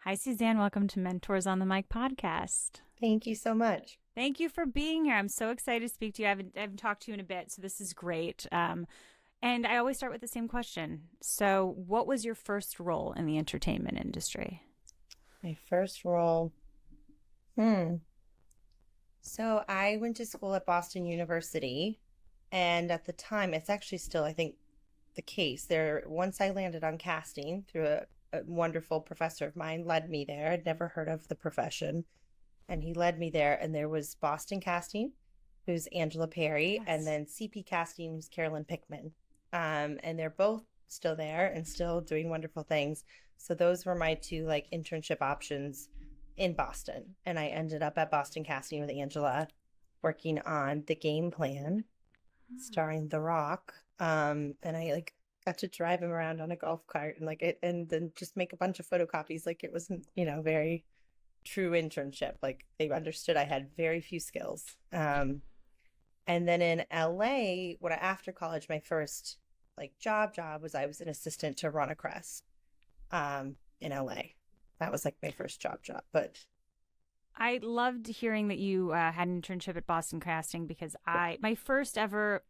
Hi, Suzanne. Welcome to Mentors on the Mic podcast. Thank you so much. Thank you for being here. I'm so excited to speak to you. I haven't talked to you in a bit, so this is great. And I always start with the same question. So, what was your first role in the entertainment industry? My first role. Hmm. So I went to school at Boston University, and at the time, it's actually still, I think, the case. Once I landed on casting through a wonderful professor of mine, led me there. I'd never heard of the profession, and he led me there. And there was Boston casting, who's Angela Perry, and Yes. then CP casting, who's Carolyn Pickman. And they're both still there and still doing wonderful things. So those were my two like internship options in Boston. And I ended up at Boston Casting with Angela working on the game plan starring The Rock. And I like got to drive him around on a golf cart and like it and then just make a bunch of photocopies. Like it was, very true internship. Like they understood I had very few skills. And then in LA, after college, my first like job was I was an assistant to Ronna Cress in LA. That was like my first job. But I loved hearing that you had an internship at Boston Casting because my first ever,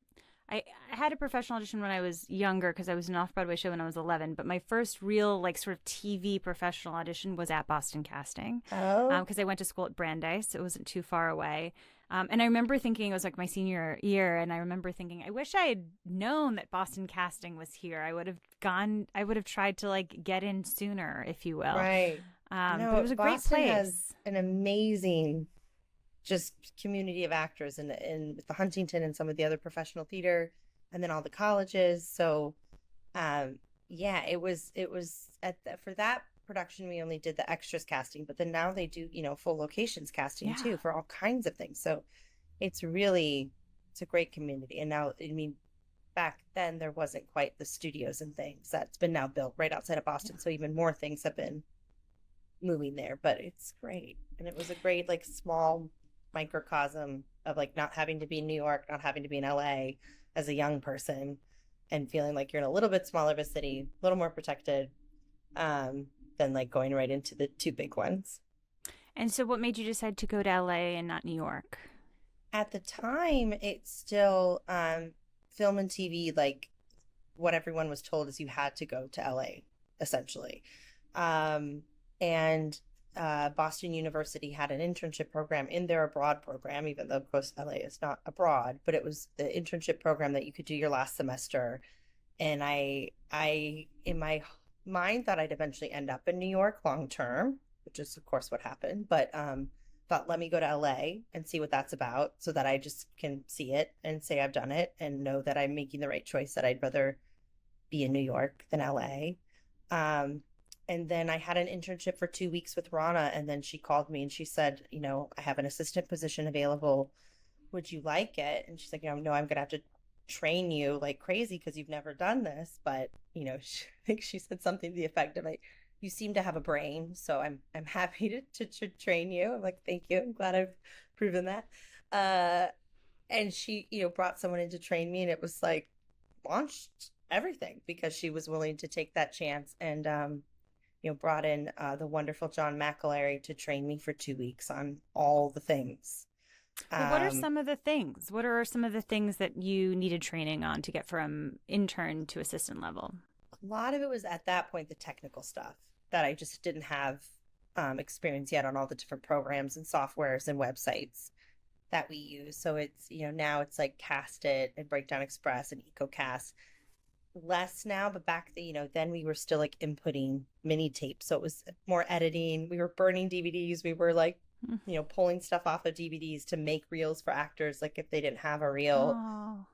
I had a professional audition when I was younger because I was in an off-Broadway show when I was 11, but my first real like sort of TV professional audition was at Boston Casting oh, because I went to school at Brandeis, so it wasn't too far away. And I remember thinking it was like my senior year, and I remember thinking, I wish I had known that Boston Casting was here. I would have tried to like get in sooner, if you will. right. But it No, was a great Boston has place. an amazing just community of actors and with the Huntington and some of the other professional theater and then all the colleges. So yeah, it was for that production we only did the extras casting, but then now they do, full locations casting Yeah. too for all kinds of things. So it's really it's a great community. And now I mean back then there wasn't quite the studios and things that's been now built right outside of Boston. So even more things have been moving there, but it's great. And it was a great like small microcosm of like not having to be in New York, not having to be in LA as a young person and feeling like you're in a little bit smaller of a city, a little more protected, um, than like going right into the two big ones. And so, what made you decide to go to LA and not New York? At the time, it's still film and TV, like what everyone was told is you had to go to LA, essentially. Um, and Boston University had an internship program in their abroad program, even though, of course, LA is not abroad, but it was the internship program that you could do your last semester. And in my mind, thought I'd eventually end up in New York long term, which is, of course, what happened. But thought, let me go to LA and see what that's about so that I just can see it and say I've done it and know that I'm making the right choice, that I'd rather be in New York than LA. Um, and then I had an internship for 2 weeks with Rana, and then she called me and she said, I have an assistant position available. Would you like it? And she's like, no, I'm gonna have to train you like crazy because you've never done this. But I think she said something to the effect of like, you seem to have a brain, so I'm happy to train you. I'm like, thank you. I'm glad I've proven that. Uh, and she, brought someone in to train me, and it was like launched everything because she was willing to take that chance and brought in the wonderful John McElary to train me for 2 weeks on all the things. Well, what are Um, some of the things? What are some of the things that you needed training on to get from intern to assistant level? a lot of it was at that point the technical stuff that I just didn't have experience yet on all the different programs and softwares and websites that we use. So it's, now it's like Cast It and Breakdown Express and EcoCast. Less now, but back then, then we were still like inputting mini tapes. So it was more editing. We were burning DVDs. We were like, pulling stuff off of DVDs to make reels for actors, like if they didn't have a reel, Oh,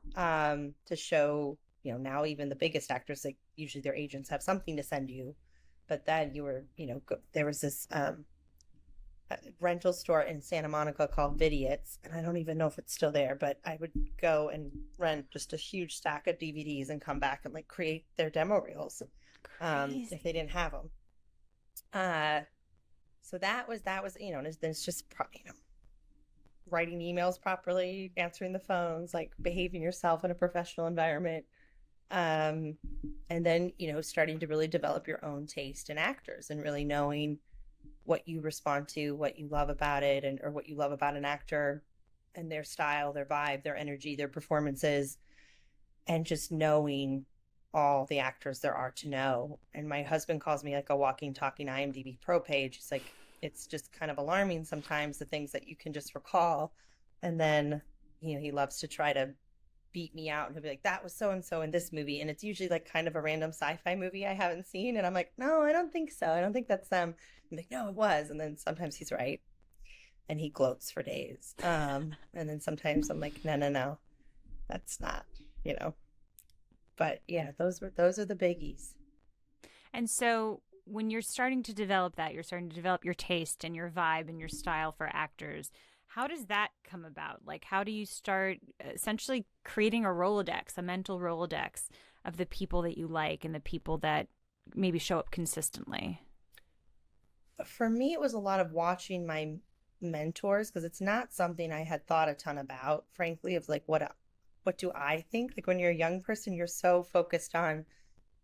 to show, now even the biggest actors, like usually their agents have something to send you. But then you were, there was this rental store in Santa Monica called Vidiots, and I don't even know if it's still there, but I would go and rent just a huge stack of DVDs and come back and like create their demo reels if crazy. they didn't have them. Uh, so that was and then it's just writing emails properly, answering the phones, like behaving yourself in a professional environment. Um, and then starting to really develop your own taste in actors and really knowing what you respond to, what you love about it, and or what you love about an actor and their style, their vibe, their energy, their performances, and just knowing all the actors there are to know. And my husband calls me like a walking, talking IMDb pro page. It's like, it's just kind of alarming sometimes, the things that you can just recall. And then, he loves to try to beat me out, and he'll be like, that was so and so in this movie, and it's usually like kind of a random sci-fi movie I haven't seen, and I'm like, no, I don't think so, I don't think that's them. I'm like, no, it was. And then sometimes he's right and he gloats for days, and then sometimes I'm like, no, that's not, but yeah, those are the biggies. And so when you're starting to develop that, you're starting to develop your taste and your vibe and your style for actors, how does that come about? Like, how do you start essentially creating a Rolodex, a mental Rolodex of the people that you like and the people that maybe show up consistently? For me, it was a lot of watching my mentors, because it's not something I had thought a ton about, frankly, of like, what do I think? Like, when you're a young person, you're so focused on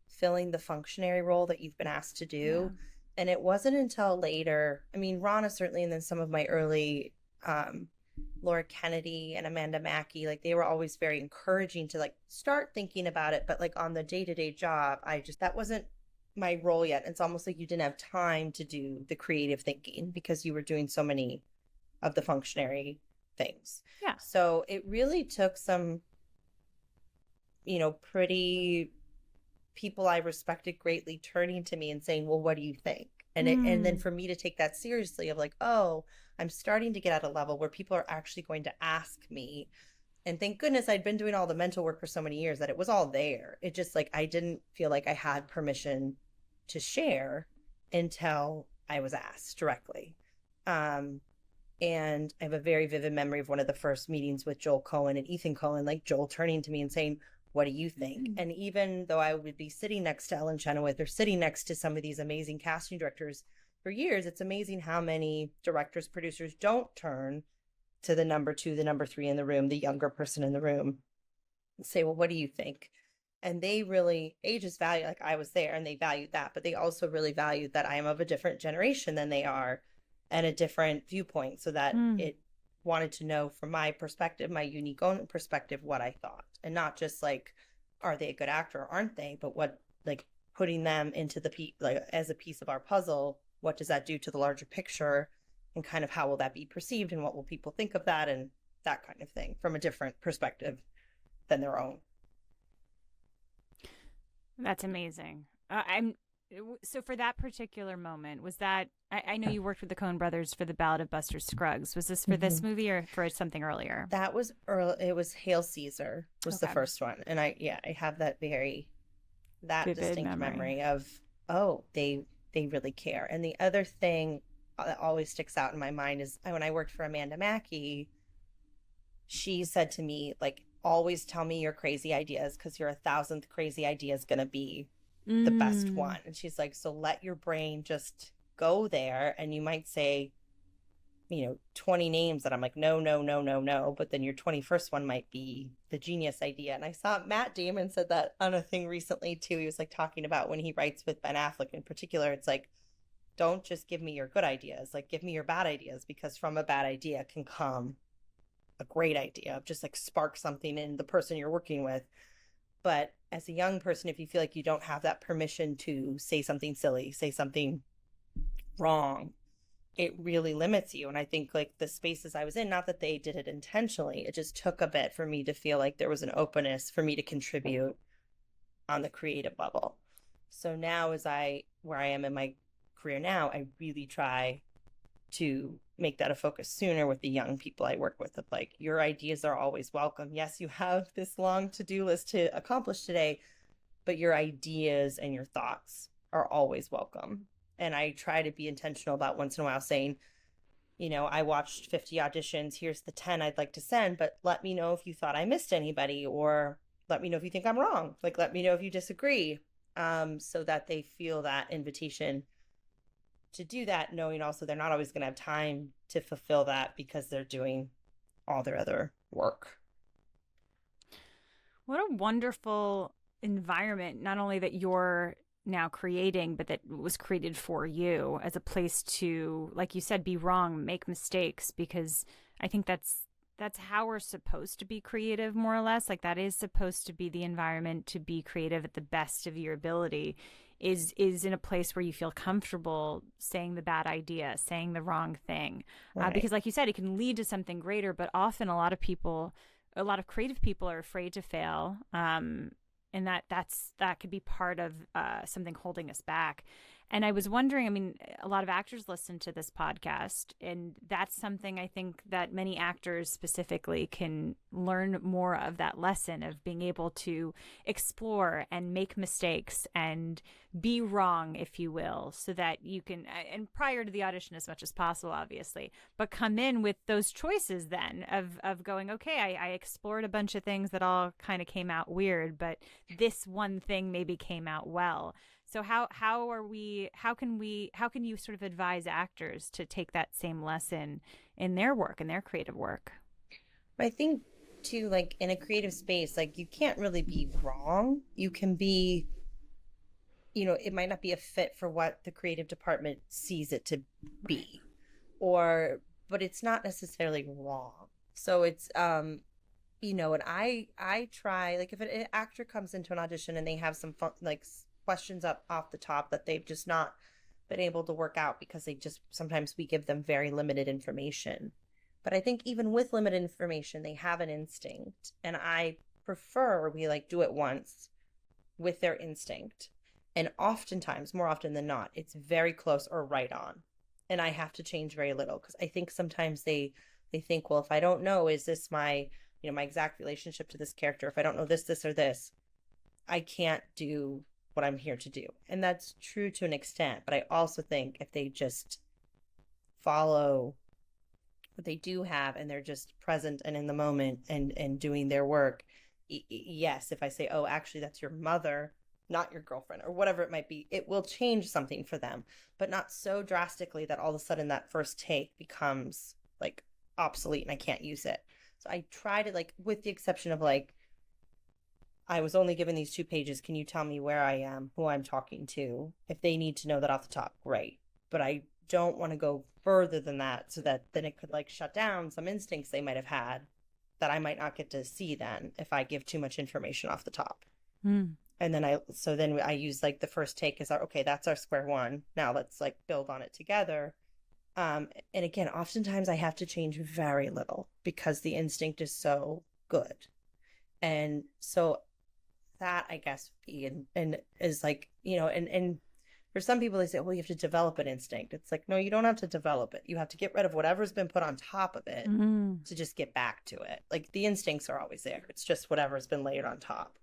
filling the functionary role that you've been asked to do. Yeah. And it wasn't until later, I mean, Rana certainly, and then some of my early Laura Kennedy and Amanda Mackey, like, they were always very encouraging to like start thinking about it, but like on the day-to-day job, that wasn't my role yet. It's almost like you didn't have time to do the creative thinking because you were doing so many of the functionary things. Yeah. So it really took some, pretty people I respected greatly turning to me and saying, well, what do you think? And then for me to take that seriously of like, oh, I'm starting to get at a level where people are actually going to ask me. And thank goodness I'd been doing all the mental work for so many years that it was all there. It just like, I didn't feel like I had permission to share until I was asked directly. And I have a very vivid memory of one of the first meetings with Joel Coen and Ethan Coen, like Joel turning to me and saying, what do you think? Mm-hmm. And even though I would be sitting next to Ellen Chenoweth or sitting next to some of these amazing casting directors for years, it's amazing how many directors, producers don't turn to the number 2, the number 3 in the room, the younger person in the room, and say, well, what do you think? And they just value, like, I was there and they valued that, but they also really valued that I am of a different generation than they are and a different viewpoint, so that it wanted to know from my perspective, my unique own perspective, what I thought, and not just like, are they a good actor or aren't they, but what, like, putting them into like as a piece of our puzzle, what does that do to the larger picture, and kind of how will that be perceived, and what will people think of that, and that kind of thing from a different perspective than their own. That's amazing. So for that particular moment, was that, I know you worked with the Coen brothers for The Ballad of Buster Scruggs. Was this for this movie or for something earlier? That was early. It was Hail Caesar was the first one. And I have that vivid distinct memory of, oh, they really care. And the other thing that always sticks out in my mind is when I worked for Amanda Mackey, she said to me, like, always tell me your crazy ideas, because your 1,000th crazy idea is going to be the best one. And she's like, so let your brain just go there, and you might say, 20 names that I'm like, no, but then your 21st one might be the genius idea. And I saw Matt Damon said that on a thing recently too. He was like talking about when he writes with Ben Affleck in particular, it's like, don't just give me your good ideas, like, give me your bad ideas, because from a bad idea can come a great idea. Just like spark something in the person you're working with. But as a young person, if you feel like you don't have that permission to say something silly, say something wrong, it really limits you. And I think like the spaces I was in, not that they did it intentionally, it just took a bit for me to feel like there was an openness for me to contribute on the creative level. So now where I am in my career now, I really try to make that a focus sooner with the young people I work with, of like, your ideas are always welcome. Yes, you have this long to-do list to accomplish today, but your ideas and your thoughts are always welcome. And I try to be intentional about once in a while saying, I watched 50 auditions, here's the 10 I'd like to send, but let me know if you thought I missed anybody, or let me know if you think I'm wrong. Like, let me know if you disagree, so that they feel that invitation to do that, knowing also they're not always going to have time to fulfill that because they're doing all their other work. What a wonderful environment, not only that you're now creating, but that was created for you as a place to, like you said, be wrong, make mistakes, because I think that's how we're supposed to be creative, more or less. Like that is supposed to be the environment to be creative at the best of your ability, is in a place where you feel comfortable saying the bad idea, saying the wrong thing. Right. Because like you said, it can lead to something greater, but often a lot of creative people are afraid to fail. And that could be part of something holding us back. And I was wondering, I mean, a lot of actors listen to this podcast, and that's something I think that many actors specifically can learn more of, that lesson of being able to explore and make mistakes and be wrong, if you will, so that you can, and prior to the audition as much as possible, obviously, but come in with those choices then of going, okay, I explored a bunch of things that all kind of came out weird, but this one thing maybe came out well. So how can you sort of advise actors to take that same lesson in their work, in their creative work? I think too, like in a creative space, like you can't really be wrong. You can be, it might not be a fit for what the creative department sees it to be, but it's not necessarily wrong. So it's, and I try, like if an actor comes into an audition and they have some fun, like questions up off the top that they've just not been able to work out because sometimes we give them very limited information. But I think even with limited information, they have an instinct. And I prefer we like do it once with their instinct. And oftentimes, more often than not, it's very close or right on. And I have to change very little because I think sometimes they think, well, if I don't know, is this my exact relationship to this character? If I don't know this, or this, I can't do what I'm here to do. And that's true to an extent. But I also think if they just follow what they do have and they're just present and in the moment and doing their work, yes, if I say, oh, actually, that's your mother, not your girlfriend, or whatever it might be, it will change something for them, but not so drastically that all of a sudden that first take becomes like obsolete and I can't use it. So I try to, like, with the exception of like, I was only given these 2 pages. Can you tell me where I am, who I'm talking to? If they need to know that off the top, great. But I don't want to go further than that so that then it could like shut down some instincts they might have had that I might not get to see then if I give too much information off the top. And then I use like the first take as okay, that's our square one. Now let's like build on it together. And again, oftentimes I have to change very little because the instinct is so good. And so that, I guess, and is like, and for some people they say, well, you have to develop an instinct. It's like, no, you don't have to develop it. You have to get rid of whatever's been put on top of it to just get back to it. Like the instincts are always there. It's just whatever's been layered on top.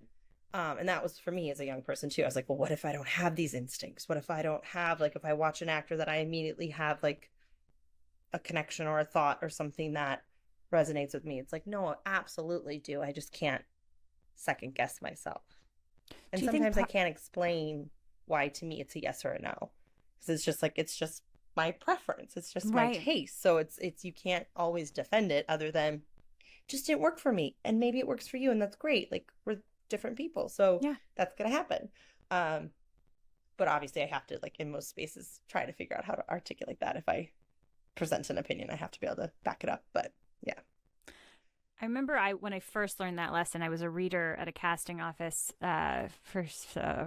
And that was for me as a young person too. I was like, well, what if I don't have these instincts? What if I don't have, like, if I watch an actor that I immediately have like a connection or a thought or something that resonates with me? It's like, no, I absolutely do. I just can't second guess myself. And sometimes I can't explain why to me it's a yes or a no, because it's just my preference. It's just my taste. So it's you can't always defend it other than it just didn't work for me. And maybe it works for you and that's great. Like we're different people. So that's going to happen. But obviously I have to, like in most spaces, try to figure out how to articulate that. If I present an opinion, I have to be able to back it up. But yeah. I remember when I first learned that lesson, I was a reader at a casting office for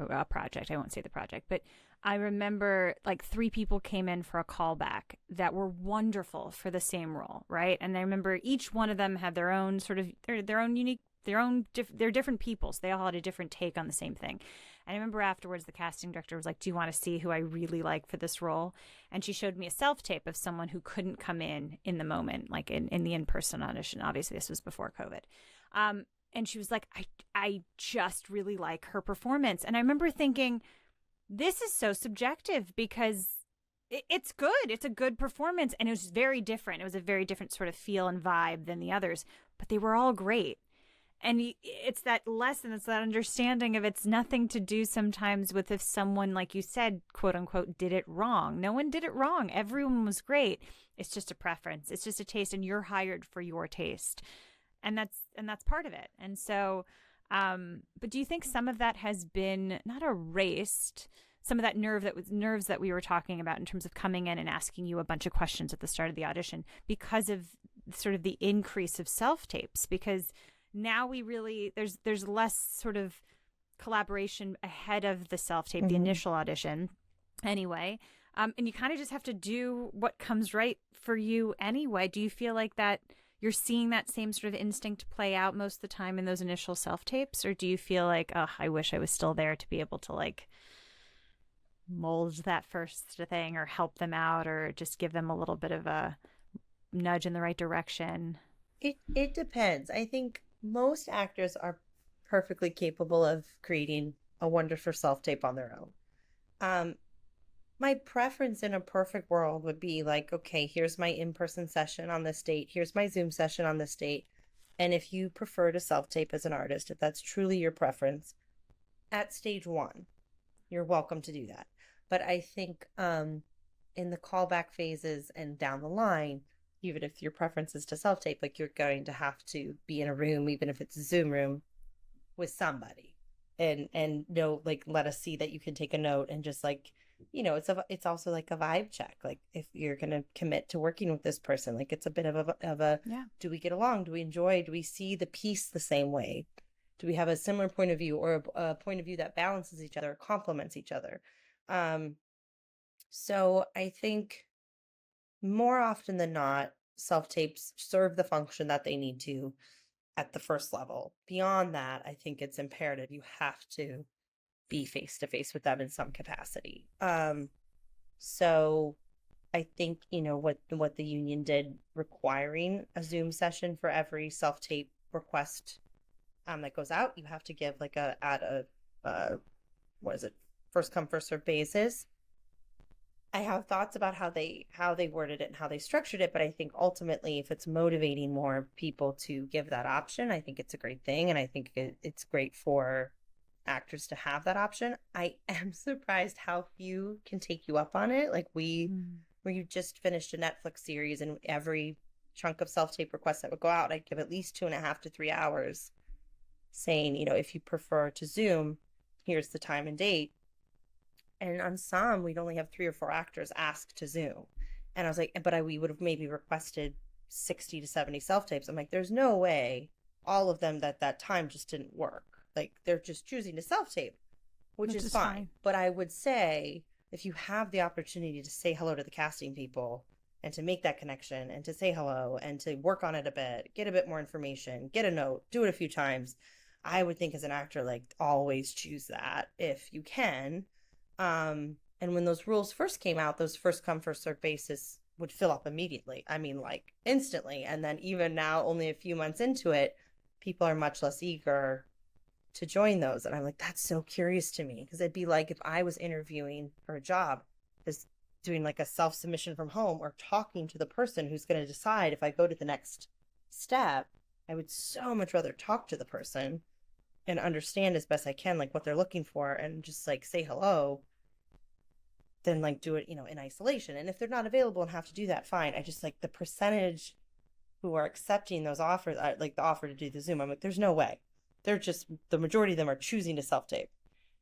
a project. I won't say the project, but I remember like 3 people came in for a callback that were wonderful for the same role, right? And I remember each one of them had their own sort of their own unique, they're different people, so they all had a different take on the same thing. And I remember afterwards the casting director was like, do you want to see who I really like for this role? And she showed me a self-tape of someone who couldn't come in the moment, like in the in-person audition. Obviously, this was before COVID. And she was like, I just really like her performance. And I remember thinking, this is so subjective because it's good. It's a good performance. And it was very different. It was a very different sort of feel and vibe than the others. But they were all great. And it's that lesson, it's that understanding of it's nothing to do sometimes with if someone, like you said, quote unquote, did it wrong. No one did it wrong. Everyone was great. It's just a preference. It's just a taste, and you're hired for your taste. And that's part of it. And so But do you think some of that has been not erased, some of that nerves that we were talking about in terms of coming in and asking you a bunch of questions at the start of the audition because of sort of the increase of self-tapes? Because now we really, there's less sort of collaboration ahead of the self-tape, the initial audition anyway. And you kind of just have to do what comes right for you anyway. Do you feel like that you're seeing that same sort of instinct play out most of the time in those initial self-tapes? Or do you feel like, oh, I wish I was still there to be able to like mold that first thing or help them out or just give them a little bit of a nudge in the right direction? It depends. I think most actors are perfectly capable of creating a wonderful self-tape on their own. My preference in a perfect world would be like, okay, here's my in-person session on this date. Here's my Zoom session on this date. And if you prefer to self-tape as an artist, if that's truly your preference, at stage one, you're welcome to do that. But I think in the callback phases and down the line, even if your preference is to self-tape, like you're going to have to be in a room, even if it's a Zoom room, with somebody and know, like, let us see that you can take a note and just like, you know, it's also like a vibe check. Like if you're going to commit to working with this person, like it's a bit of a Yeah. Do we get along? Do we enjoy? Do we see the piece the same way? Do we have a similar point of view or a point of view that balances each other, complements each other? So I think more often than not, self-tapes serve the function that they need to at the first level. Beyond that, I think it's imperative you have to be face to face with them in some capacity. So I think, you know, what the union did requiring a Zoom session for every self-tape request that goes out, you have to give like what is it, first come first served basis. I have thoughts about how they worded it and how they structured it, but I think ultimately, if it's motivating more people to give that option, I think it's a great thing, and I think it's great for actors to have that option. I am surprised how few can take you up on it. Like where you just finished a Netflix series, and every chunk of self-tape requests that would go out, I'd give at least 2.5 to 3 hours, saying, you know, if you prefer to Zoom, here's the time and date. And on some, we'd only have 3 or 4 actors ask to Zoom. And I was like, but we would have maybe requested 60 to 70 self-tapes. I'm like, there's no way all of them that time just didn't work. Like, they're just choosing to self-tape, which is fine. But I would say, if you have the opportunity to say hello to the casting people and to make that connection and to say hello and to work on it a bit, get a bit more information, get a note, do it a few times, I would think as an actor, like, always choose that if you can. And when those rules first came out, those first come, first served basis would fill up immediately. I mean, like instantly. And then even now, only a few months into it, people are much less eager to join those. And I'm like, that's so curious to me, because it'd be like if I was interviewing for a job, is doing like a self-submission from home or talking to the person who's going to decide if I go to the next step. I would so much rather talk to the person and understand as best I can, like what they're looking for, and just like say hello, than like do it, you know, in isolation. And if they're not available and have to do that, fine. I just like the percentage who are accepting those offers, like the offer to do the Zoom, I'm like, there's no way. They're just, the majority of them are choosing to self-tape.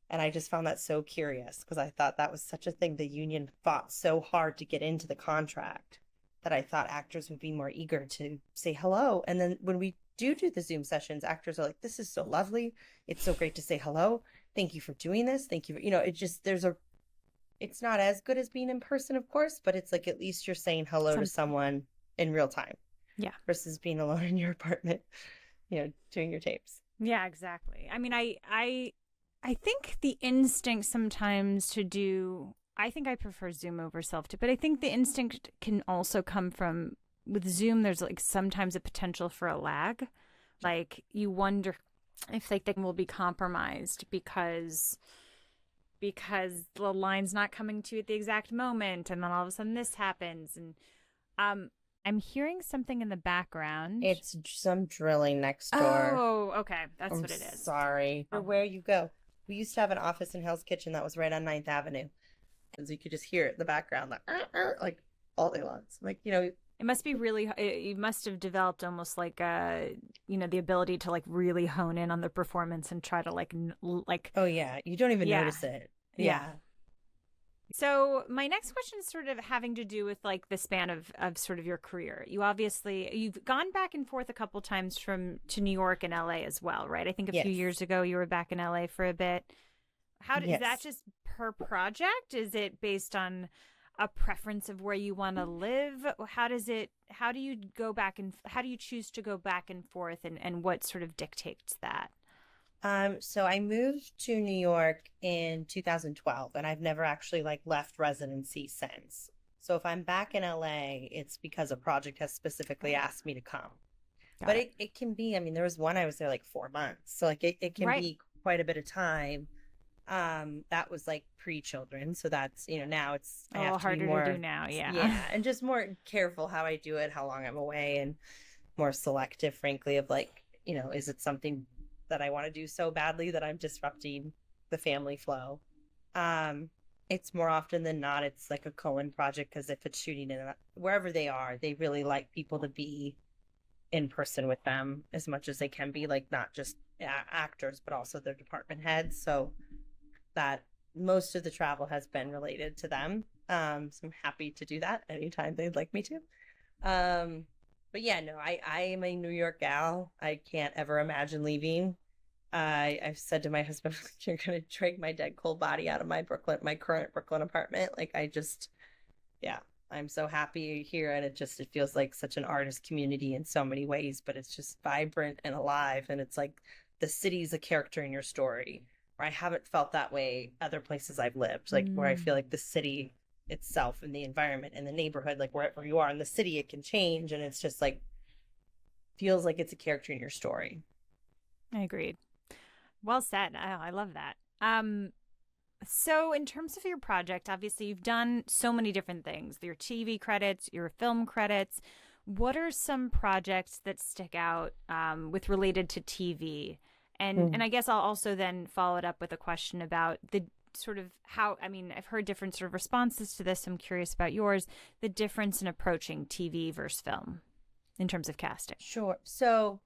And I just found that so curious, because I thought that was such a thing the union fought so hard to get into the contract, that I thought actors would be more eager to say hello. And then when we do the Zoom sessions, actors are like, this is so lovely. It's so great to say hello. Thank you for doing this. Thank you. You know, it just, it's not as good as being in person, of course, but it's like at least you're saying hello to someone in real time. Yeah. Versus being alone in your apartment, you know, doing your tapes. Yeah, exactly. I mean, I think the instinct sometimes to do, I think I prefer Zoom over self-tape, but I think the instinct can also come from, with Zoom, there's like sometimes a potential for a lag. Like you wonder if like they will be compromised because the line's not coming to you at the exact moment, and then all of a sudden this happens. And I'm hearing something in the background. It's some drilling next door. Oh, okay. That's what it is. Sorry. Or where you go. We used to have an office in Hell's Kitchen that was right on 9th Avenue. And so you could just hear it in the background, like all day long. So I'm like, you know, It must be really, you must have developed almost like the ability to like really hone in on the performance and try to like, Oh yeah, you don't even yeah, notice it. yeah. Yeah. So my next question is sort of having to do with like the span of sort of your career. You've gone back and forth a couple times to New York and LA as well, right? I think a few Yes. years ago you were back in LA for a bit. Is that Yes. just per project? Is it based on a preference of where you want to live? How do you go back and how do you choose to go back and forth, and what sort of dictates that? So I moved to New York in 2012, and I've never actually like left residency since. So if I'm back in LA, it's because a project has specifically asked me to come. Got But it. it can be, I mean, there was one I was there like 4 months. So like it can Right. be quite a bit of time. That was like pre-children. So that's, now I A little have to be harder to do more, now, yeah, yeah. and just more careful how I do it, how long I'm away, and more selective, frankly, of like, is it something that I want to do so badly that I'm disrupting the family flow? It's more often than not, it's like a Coen project because if it's shooting in wherever they are, they really like people to be in person with them as much as they can be, like not just actors, but also their department heads. So that most of the travel has been related to them. So I'm happy to do that anytime they'd like me to. But yeah, no, I am a New York gal. I can't ever imagine leaving. I've said to my husband, "You're gonna drag my dead cold body out of my current Brooklyn apartment." Like yeah, I'm so happy here, and it feels like such an artist community in so many ways. But it's just vibrant and alive, and it's like the city's a character in your story. Where I haven't felt that way other places I've lived, like where I feel like the city itself and the environment and the neighborhood, like wherever you are in the city, it can change, and it's just like feels like it's a character in your story. I agreed. Well said. I love that. So in terms of your project, obviously you've done so many different things. Your TV credits, your film credits. What are some projects that stick out with related to TV? And I guess I'll also then follow it up with a question about the sort of I've heard different sort of responses to this. I'm curious about yours, the difference in approaching TV versus film in terms of casting. Sure. So,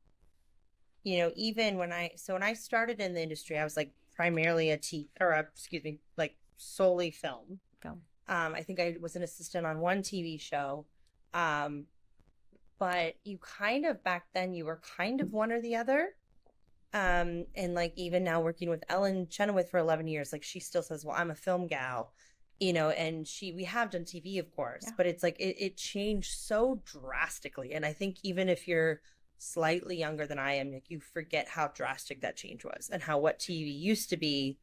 even when I started in the industry, I was like primarily like solely film. Film. I think I was an assistant on one TV show. But you kind of back then you were kind of one or the other. And like even now working with Ellen Chenoweth for 11 years, like she still says, well, I'm a film gal, and we have done TV, of course, but it's like it changed so drastically. And I think even if you're slightly younger than I am, like you forget how drastic that change was and how what TV used to be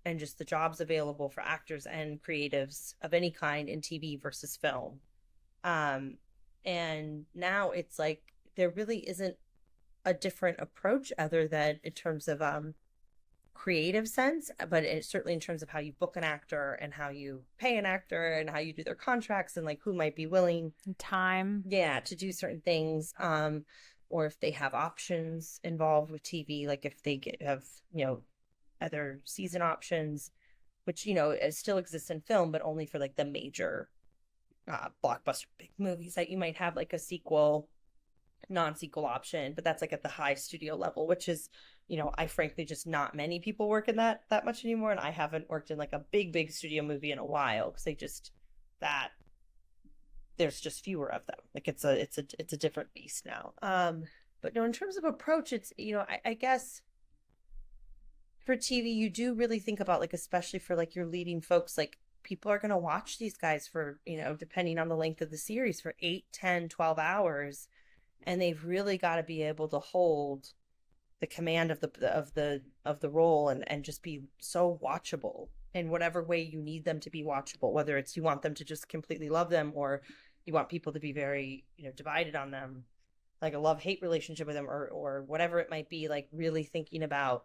and just the jobs available for actors and creatives of any kind in TV versus film. And now it's like there really isn't a different approach other than in terms of creative sense, but certainly in terms of how you book an actor and how you pay an actor and how you do their contracts and like who might be willing Time. to do certain things, or if they have options involved with TV, like if they have other season options, which it still exists in film, but only for like the major blockbuster big movies that you might have like a sequel, non-sequel option, but that's like at the high studio level, which is I frankly just not many people work in that much anymore, and I haven't worked in like a big studio movie in a while because there's just fewer of them. Like it's a different beast now. But no, in terms of approach, it's I guess for TV you do really think about, like, especially for like your leading folks, like people are going to watch these guys for depending on the length of the series, for 8, 10, 12 hours, and they've really got to be able to hold the command of the role and just be so watchable in whatever way you need them to be watchable, whether it's you want them to just completely love them or you want people to be very divided on them, like a love-hate relationship with them, or whatever it might be, like really thinking about.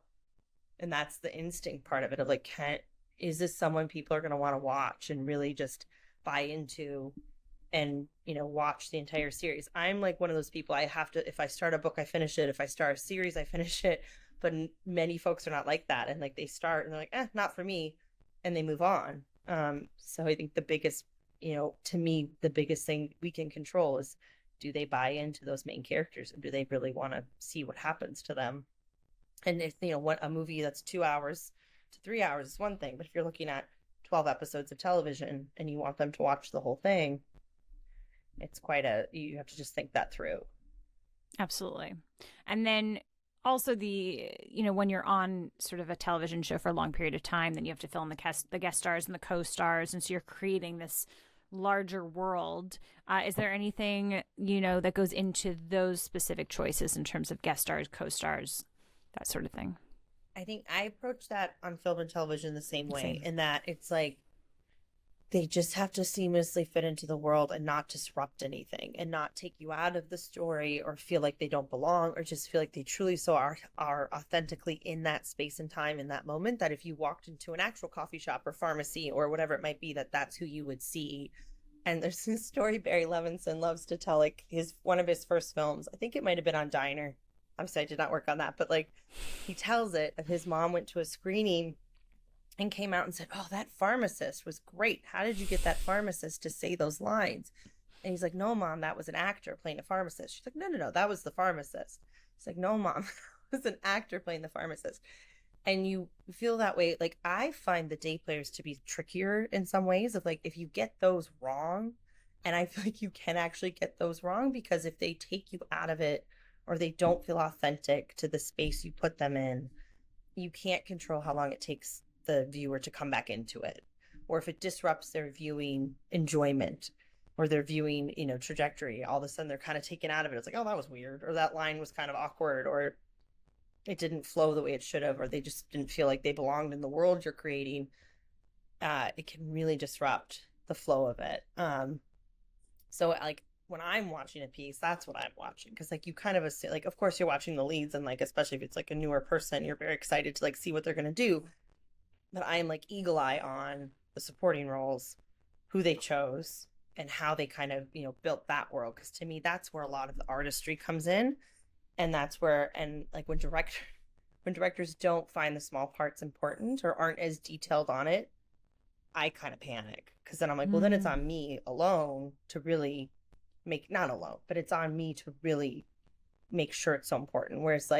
And that's the instinct part of it, of like, is this someone people are going to want to watch and really just buy into and watch the entire series? I'm like one of those people, I have to, if I start a book I finish it, if I start a series I finish it, but many folks are not like that, and like they start and they're like, not for me, and they move on. So I think the biggest to me, the biggest thing we can control is, do they buy into those main characters, and do they really want to see what happens to them? And if, what a movie that's 2 hours to 3 hours is one thing, but if you're looking at 12 episodes of television and you want them to watch the whole thing, it's you have to just think that through. Absolutely. And then also when you're on sort of a television show for a long period of time, then you have to fill in the guest stars and the co-stars. And so you're creating this larger world. Is there anything, that goes into those specific choices in terms of guest stars, co-stars, that sort of thing? I think I approach that on film and television the same way, in that it's like they just have to seamlessly fit into the world and not disrupt anything and not take you out of the story or feel like they don't belong, or just feel like they truly are authentically in that space and time in that moment, that if you walked into an actual coffee shop or pharmacy or whatever it might be, that's who you would see. And there's this story Barry Levinson loves to tell, like one of his first films. I think it might have been on Diner. Obviously, I did not work on that, but he tells it of his mom went to a screening and came out and said, "Oh, that pharmacist was great. How did you get that pharmacist to say those lines?" And he's like, "No, Mom, that was an actor playing a pharmacist." She's like, No, that was the pharmacist." He's like, "No, Mom, that was an actor playing the pharmacist." And you feel that way. Like, I find the day players to be trickier in some ways, of if you get those wrong, and I feel like you can actually get those wrong, because if they take you out of it, or they don't feel authentic to the space you put them in, you can't control how long it takes the viewer to come back into it. Or if it disrupts their viewing enjoyment or their viewing, trajectory, all of a sudden they're kind of taken out of it. It's like, oh, that was weird, or that line was kind of awkward, or it didn't flow the way it should have, or they just didn't feel like they belonged in the world you're creating. It can really disrupt the flow of it. So when I'm watching a piece, that's what I'm watching. Because you kind of assume, of course you're watching the leads, and especially if it's a newer person, you're very excited to see what they're going to do. But I am eagle eye on the supporting roles, who they chose, and how they kind of, built that world. Because to me, that's where a lot of the artistry comes in. And that's where, when directors don't find the small parts important or aren't as detailed on it, I kind of panic. Because then I'm like, well, then it's on me alone to really not alone, but it's on me to really make sure it's so important. Whereas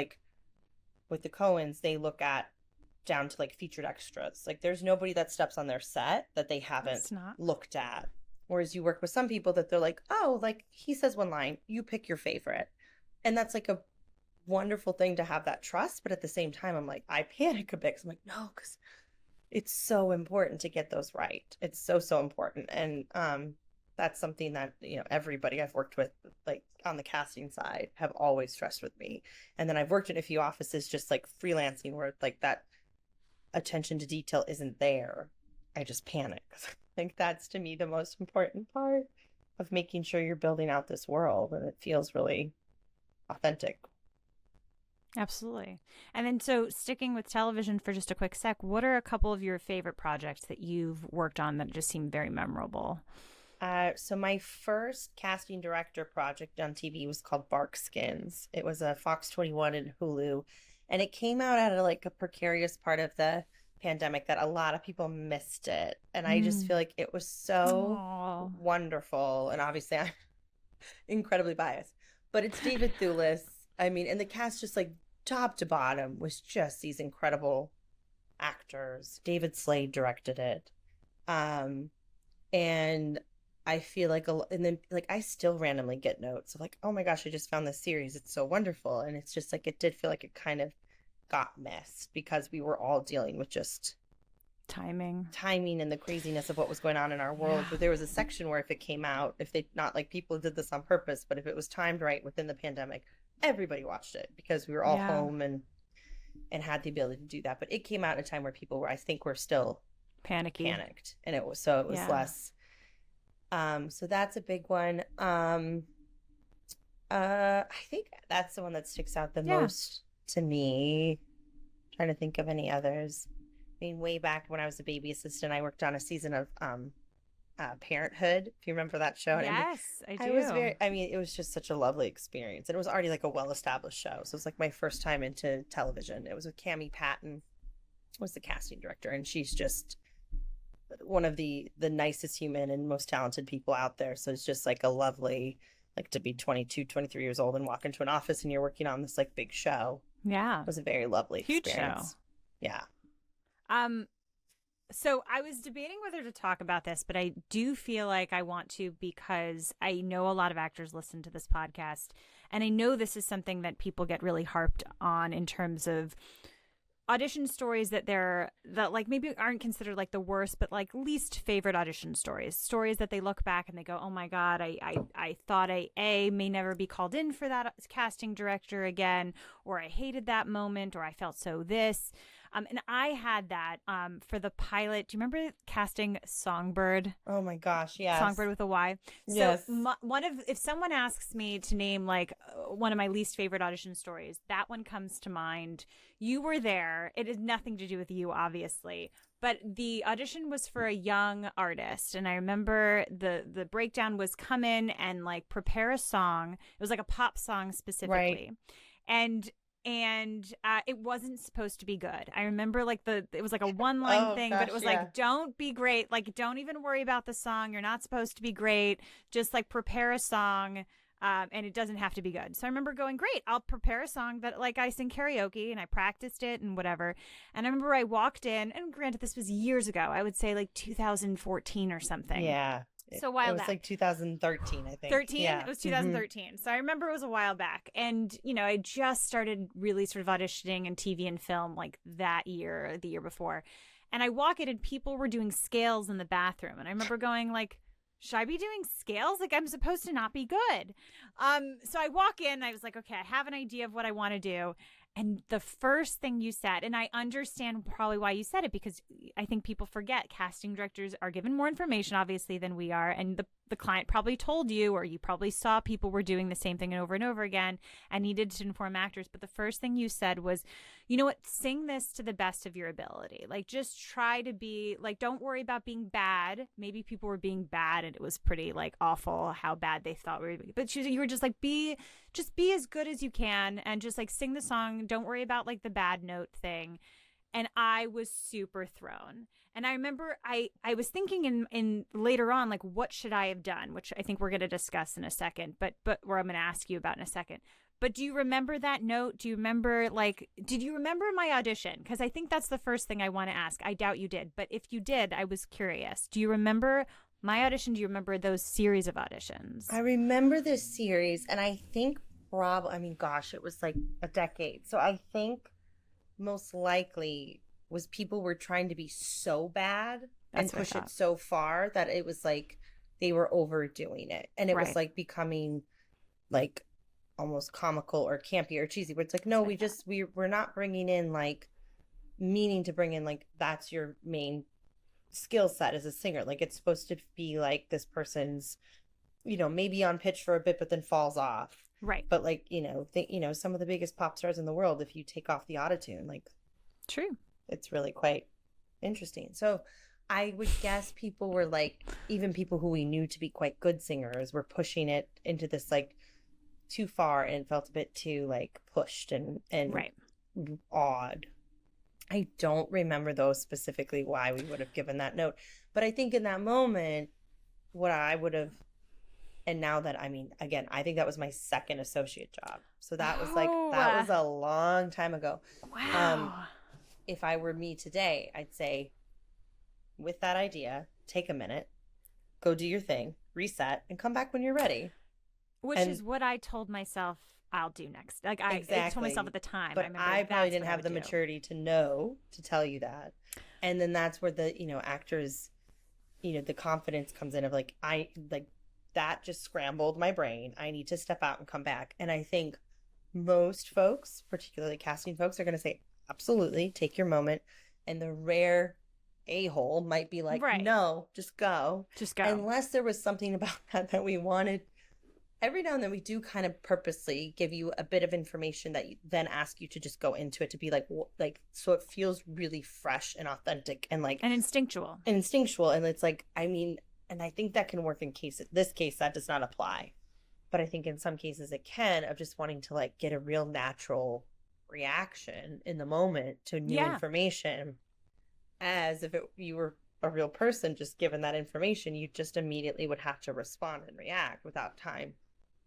with the Coens, they look at down to featured extras. There's nobody that steps on their set that they haven't looked at. Whereas you work with some people that they're like, oh, he says one line, you pick your favorite. And that's a wonderful thing to have that trust. But at the same time, I'm I panic a bit, because I'm no, because it's so important to get those right. It's so, so important. And that's something that, everybody I've worked with, on the casting side, have always stressed with me. And then I've worked in a few offices just freelancing, where that attention to detail isn't there. I just panic. I think that's, to me, the most important part of making sure you're building out this world and it feels really authentic. Absolutely. And then, so sticking with television for just a quick sec, what are a couple of your favorite projects that you've worked on that just seem very memorable? So my first casting director project on TV was called Bark Skins. It was a Fox 21 and Hulu, and it came out at a precarious part of the pandemic that a lot of people missed it. And I just feel like it was so wonderful. And obviously I'm incredibly biased, but it's David Thewlis. I mean, and the cast just top to bottom was just these incredible actors. David Slade directed it. And I feel and then I still randomly get notes of oh my gosh, I just found this series. It's so wonderful. And it's just it did feel like it kind of got missed because we were all dealing with just timing and the craziness of what was going on in our world. Yeah. But there was a section where if it came out, if they, not people did this on purpose, but if it was timed right within the pandemic, everybody watched it because we were all home and had the ability to do that. But it came out at a time where people were, I think, were still panicked, and it was less. So that's a big one. I think that's the one that sticks out the most to me. I'm trying to think of any others. I mean, way back when I was a baby assistant, I worked on a season of Parenthood, if you remember that show. Yes, I do. It was just such a lovely experience. And it was already a well-established show. So it was my first time into television. It was with Cammie Patton, was the casting director. And she's just one of the nicest human and most talented people out there. So it's just like a lovely, like to be 22, 23 years old and walk into an office and you're working on this like big show. Yeah. It was a very lovely Huge experience. show. Yeah. So I was debating whether to talk about this, but I do feel like I want to because I know a lot of actors listen to this podcast, and I know this is something that people get really harped on in terms of audition stories that like maybe aren't considered like the worst, but like least favorite audition stories that they look back and they go, oh my God, I thought I may never be called in for that casting director again, or I hated that moment, or I felt so this. And I had that for the pilot. Do you remember casting Songbird? Oh my gosh, yes. Songbird with a Y. So yes. If someone asks me to name like one of my least favorite audition stories, that one comes to mind. You were there. It has nothing to do with you, obviously. But the audition was for a young artist. And I remember the breakdown was come in and like prepare a song. It was like a pop song specifically. Right. And it wasn't supposed to be good. I remember like it was like a one-line thing, but it was like, don't be great. Like, don't even worry about the song. You're not supposed to be great. Just like prepare a song. And it doesn't have to be good. So I remember going, great, I'll prepare a song that like I sing karaoke, and I practiced it and whatever. And I remember I walked in, and granted, this was years ago. I would say like 2014 or something. Yeah. So a while back. It was like 2013, I think. 13? Yeah. It was 2013. Mm-hmm. So I remember it was a while back. And, you know, I just started really sort of auditioning in TV and film like that year or the year before. And I walk in and people were doing scales in the bathroom. And I remember going like, should I be doing scales? Like, I'm supposed to not be good. So I walk in and I was like, okay, I have an idea of what I want to do. And the first thing you said, and I understand probably why you said it, because I think people forget casting directors are given more information, obviously, than we are. And the client probably told you, or you probably saw people were doing the same thing over and over again and needed to inform actors. But the first thing you said was, you know what, sing this to the best of your ability. Like, just try to be, like, don't worry about being bad. Maybe people were being bad and it was pretty, like, awful how bad they thought we were. But you were just like, be as good as you can and just, like, sing the song. Don't worry about, like, the bad note thing. And I was super thrown. And I remember I was thinking in later on, like, what should I have done? Which I think we're going to discuss in a second, but where I'm going to ask you about in a second. But do you remember that note? Do you remember, like, did you remember my audition? Because I think that's the first thing I want to ask. I doubt you did. But if you did, I was curious. Do you remember my audition? Do you remember those series of auditions? I remember this series, and I think it was like a decade. So I think most likely was people were trying to be so bad and push it so far that it was like they were overdoing it. And it was like becoming like almost comical or campy or cheesy, but it's like, no, we're not bringing in like meaning to bring in like that's your main skill set as a singer. Like, it's supposed to be like this person's, you know, maybe on pitch for a bit but then falls off. Right. But like, some of the biggest pop stars in the world, if you take off the autotune, like, true, it's really quite interesting. So I would guess people were like, even people who we knew to be quite good singers were pushing it into this like too far and felt a bit too like pushed and odd. I don't remember though specifically why we would have given that note, but I think in that moment what I would have, and now that, I mean, again, I think that was my second associate job, so that was like, that was a long time ago. Wow. If I were me today, I'd say, with that idea, take a minute, go do your thing, reset, and come back when you're ready. Which is what I told myself I'll do next. Like, I told myself at the time. But I probably didn't have the maturity to know to tell you that. And then that's where the, actors, the confidence comes in of like, that just scrambled my brain. I need to step out and come back. And I think most folks, particularly casting folks, are going to say, absolutely, take your moment. And the rare a-hole might be like, no, just go. Just go. Unless there was something about that we wanted. Every now and then we do kind of purposely give you a bit of information that you then ask you to just go into it to be like, so it feels really fresh and authentic and like. And instinctual. And it's like, I mean, and I think that can work in this case that does not apply. But I think in some cases it can, of just wanting to like get a real natural reaction in the moment to new information, as if you were a real person, just given that information, you just immediately would have to respond and react without time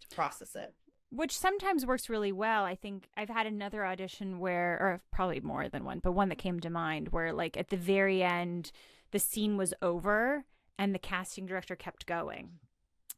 to process it. Which sometimes works really well. I think I've had another audition where, or probably more than one, but one that came to mind where, like, at the very end, the scene was over and the casting director kept going.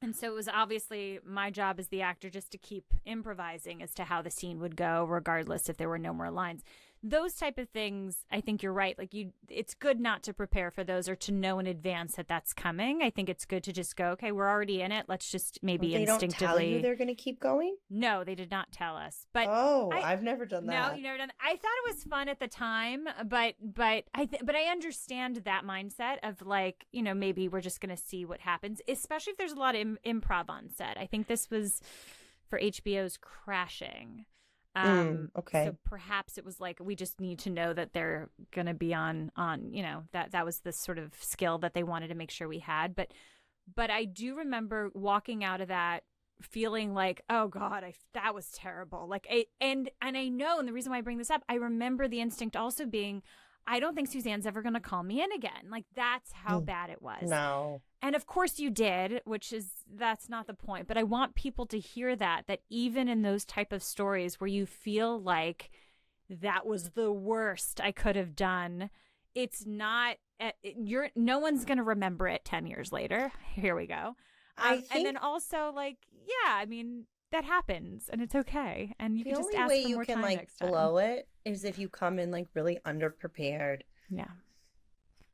And so it was obviously my job as the actor just to keep improvising as to how the scene would go, regardless if there were no more lines. Those type of things, I think you're right. Like, it's good not to prepare for those or to know in advance that that's coming. I think it's good to just go, okay, we're already in it. Let's just maybe instinctively. They don't tell you they're going to keep going? No, they did not tell us. But I've never done that. No, you never done that. I thought it was fun at the time, but I understand that mindset of, like, you know, maybe we're just going to see what happens, especially if there's a lot of improv on set. I think this was for HBO's Crashing. Okay. So perhaps it was like, we just need to know that they're going to be on, you know, that was the sort of skill that they wanted to make sure we had. But I do remember walking out of that feeling like, oh God, that was terrible. Like, and I know, and the reason why I bring this up, I remember the instinct also being, I don't think Suzanne's ever going to call me in again. Like, that's how bad it was. No. And of course you did, that's not the point. But I want people to hear that even in those type of stories where you feel like that was the worst I could have done, it's not, no one's going to remember it 10 years later. Here we go. And then also, like, yeah, I mean, that happens and it's okay. And you can just ask for more time next time. The only way you can, like, blow it is if you come in, like, really underprepared. Yeah.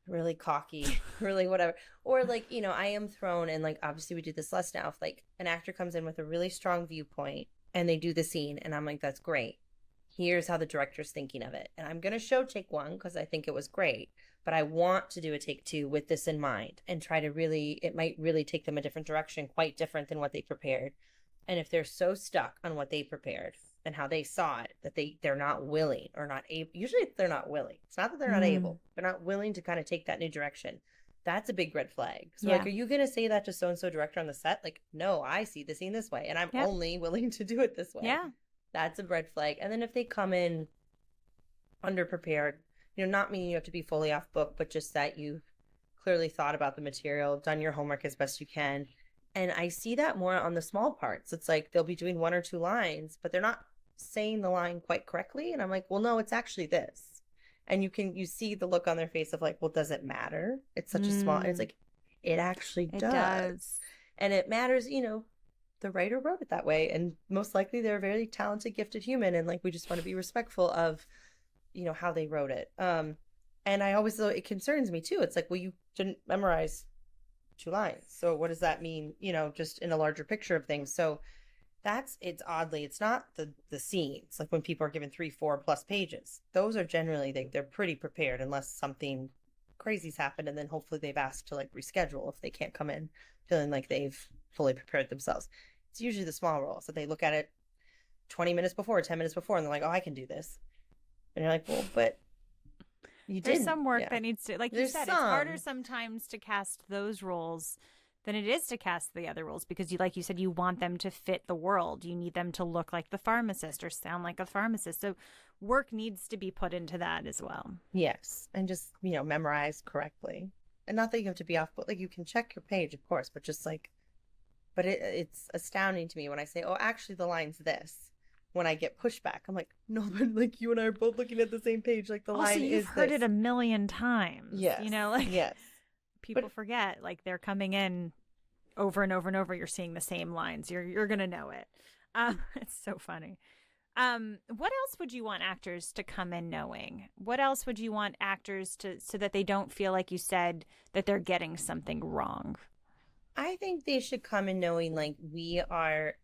Really cocky, really whatever. Or, like, you know, I am thrown, and, like, obviously we do this less now. If, like, an actor comes in with a really strong viewpoint and they do the scene and I'm like, that's great. Here's how the director's thinking of it. And I'm going to show take one because I think it was great. But I want to do a take two with this in mind and try to it might really take them a different direction, quite different than what they prepared. And if they're so stuck on what they prepared and how they saw it, that they're not willing or not able, usually they're not willing. It's not that they're not able. They're not willing to kind of take that new direction. That's a big red flag. So, like, are you going to say that to so-and-so director on the set? Like, no, I see the scene this way, and I'm only willing to do it this way. Yeah. That's a red flag. And then if they come in underprepared, you know, not meaning you have to be fully off book, but just that you've clearly thought about the material, done your homework as best you can. And I see that more on the small parts. It's like they'll be doing one or two lines, but they're not saying the line quite correctly. And I'm like, well, no, it's actually this. And you see the look on their face of, like, well, does it matter? It's such a small, and it's like, it actually does. And it matters, you know, the writer wrote it that way. And most likely they're a very talented, gifted human. And, like, we just want to be respectful of, you know, how they wrote it. And I always, though, it concerns me too. It's like, well, you didn't memorize 2 lines. So what does that mean, you know, just in a larger picture of things? So it's not the scenes, like when people are given 3-4+ pages. Those are generally, they're pretty prepared unless something crazy's happened, and then hopefully they've asked to, like, reschedule if they can't come in feeling like they've fully prepared themselves. It's usually the small roles that they look at it 20 minutes before, 10 minutes before, and they're like, oh, I can do this. And you're like, well, but you did. There's some work that needs to, like you said, it's harder sometimes to cast those roles than it is to cast the other roles, because like you said, you want them to fit the world. You need them to look like the pharmacist or sound like a pharmacist. So work needs to be put into that as well. Yes. And just, you know, memorize correctly. And not that you have to be off, but, like, you can check your page, of course, but just, like, but it's astounding to me when I say, oh, actually the line's this. When I get pushback, I'm like, no, but, like, you and I are both looking at the same page. Like, the line is this. You've heard it a million times. Yes. You know, like, yes. People forget, like, they're coming in over and over and over. You're seeing the same lines. You're going to know it. It's so funny. What else would you want actors to come in knowing? What else would you want actors to, so that they don't feel, like you said, that they're getting something wrong? I think they should come in knowing, like, we are,